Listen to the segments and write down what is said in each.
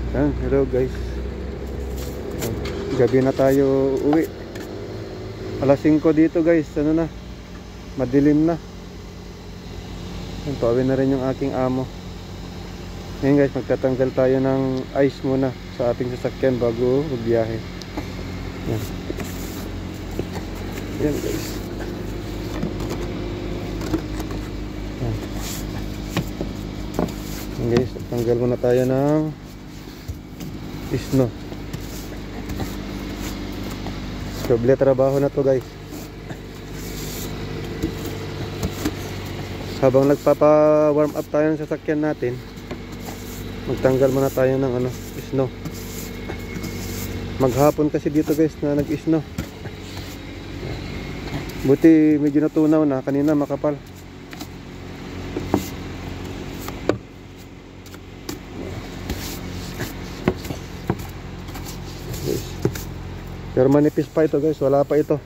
Yan, hello guys. Gabi na tayo uwi. Alas 5 dito guys. Ano na? Madilim na. Yan, pauwi na rin yung aking amo. Ngayon guys, magtatanggal tayo ng ice muna sa ating sasakyan bago magbiyahe. Yan. Yan guys. Yan. Yan guys, tanggal muna tayo ng snow. Doble trabaho na to guys. Habang nagpapa-warm up tayo ng sasakyan natin, magtanggal muna tayo ng snow. Maghapon kasi dito guys na nag-snow. Buti medyo natunaw na, kanina makapal. Pero manipis pa ito guys, wala pa ito.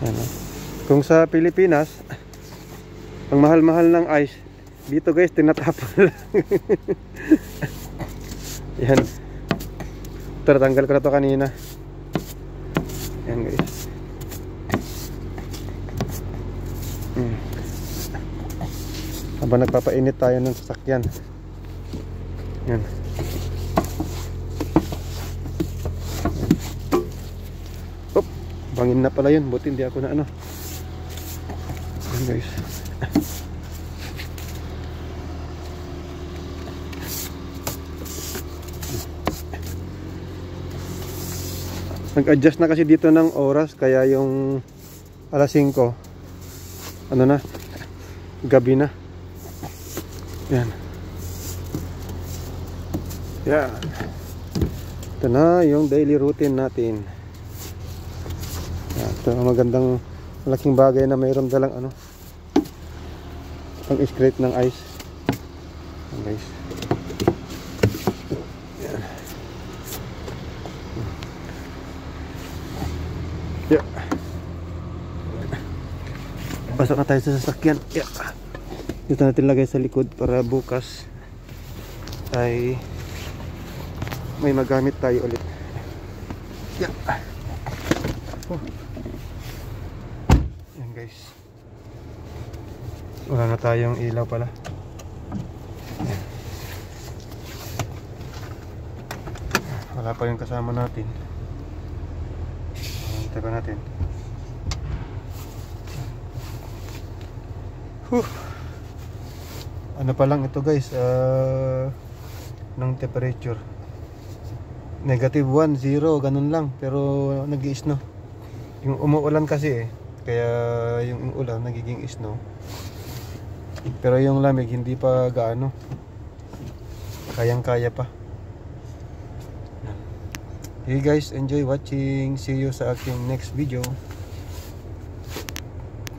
Yan, kung sa Pilipinas ang mahal-mahal ng ice, dito guys tinatapon lang. Yan, tatanggal ko na to kanina. Yan guys. Habang nagpapainit tayo ng sasakyan. Yan. Bangin na pala yun, buti hindi ako na Yan guys. Nag-adjust na kasi dito ng oras, kaya yung alas 5 gabi na. Yan. Yan. Ito na yung daily routine natin. Ito magandang malaking bagay na mayroon dalang pang scrape ng ice. Yan guys. Yan. Yeah. Pasok na tayo sa sasakyan. Yeah. Dito natin lagay sa likod para bukas ay may magamit tayo ulit. Yeah. Yan guys. Wala na tayong ilaw pala. Yan. Wala pa yung kasama natin. Hintay pa natin. Ano pa lang ito guys, ng temperature -1, 0, ganun lang. Pero nag-i-snow. Yung umuulan kasi kaya yung ulan nagiging snow. Pero yung lamig hindi pa gaano. Kayang-kaya pa. Hey guys, enjoy watching. See you sa aking next video.